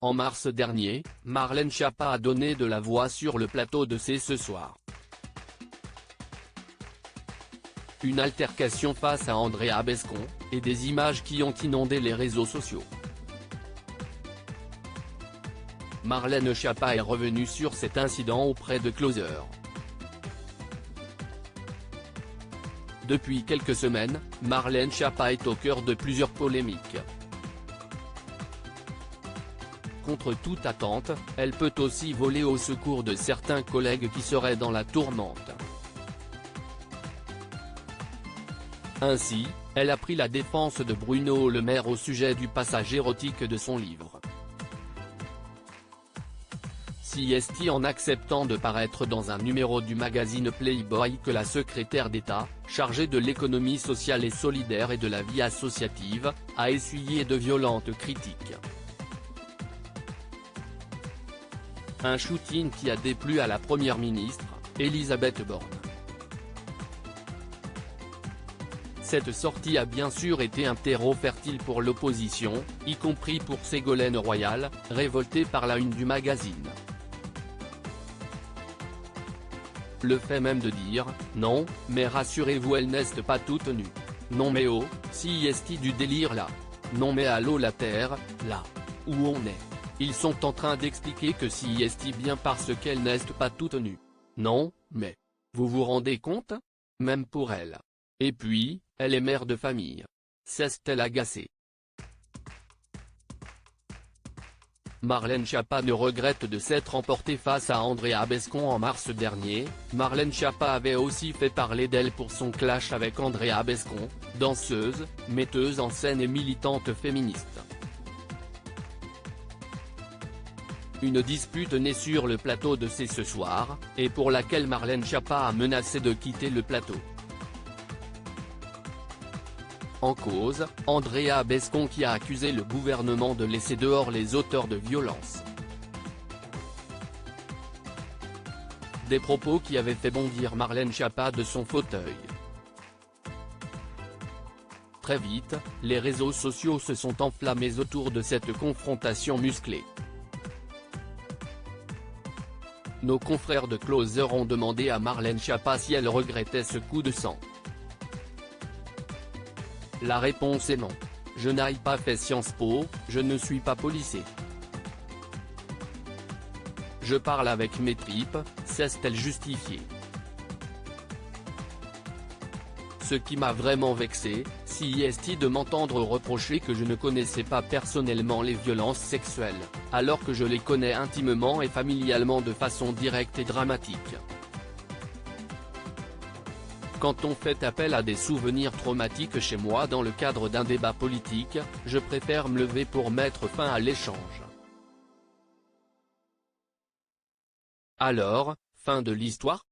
En mars dernier, Marlène Schiappa a donné de la voix sur le plateau de C'est ce soir. Une altercation face à Andrea Bescond, et des images qui ont inondé les réseaux sociaux. Marlène Schiappa est revenue sur cet incident auprès de Closer. Depuis quelques semaines, Marlène Schiappa est au cœur de plusieurs polémiques. Contre toute attente, elle peut aussi voler au secours de certains collègues qui seraient dans la tourmente. Ainsi, elle a pris la défense de Bruno Le Maire au sujet du passage érotique de son livre. Si est-il en acceptant de paraître dans un numéro du magazine Playboy que la secrétaire d'État, chargée de l'économie sociale et solidaire et de la vie associative, a essuyé de violentes critiques. Un shooting qui a déplu à la première ministre, Elisabeth Borne. Cette sortie a bien sûr été un terreau fertile pour l'opposition, y compris pour Ségolène Royal, révoltée par la une du magazine. Le fait même de dire « Non, mais rassurez-vous, elles n'est pas toutes nues. Non mais oh, si est du délire là. Non mais allô la terre, là. Où on est. Ils sont en train d'expliquer que si est bien parce qu'elles n'est pas toutes nues. Non, mais. Vous vous rendez compte? Même pour elle. Et puis, elle est mère de famille. S'est-elle agacée? Marlène Schiappa ne regrette de s'être emportée face à Andrea Bescond en mars dernier. Marlène Schiappa avait aussi fait parler d'elle pour son clash avec Andrea Bescond, danseuse, metteuse en scène et militante féministe. Une dispute née sur le plateau de C'est ce soir, et pour laquelle Marlène Schiappa a menacé de quitter le plateau. En cause, Andrea Bescond qui a accusé le gouvernement de laisser dehors les auteurs de violences. Des propos qui avaient fait bondir Marlène Schiappa de son fauteuil. Très vite, les réseaux sociaux se sont enflammés autour de cette confrontation musclée. Nos confrères de Closer ont demandé à Marlène Schiappa si elle regrettait ce coup de sang. La réponse est non. Je n'ai pas fait Sciences Po, je ne suis pas policier. Je parle avec mes tripes, s'est-elle justifiée. Ce qui m'a vraiment vexé, si est de m'entendre reprocher que je ne connaissais pas personnellement les violences sexuelles, alors que je les connais intimement et familialement de façon directe et dramatique. Quand on fait appel à des souvenirs traumatiques chez moi dans le cadre d'un débat politique, je préfère me lever pour mettre fin à l'échange. Alors, fin de l'histoire?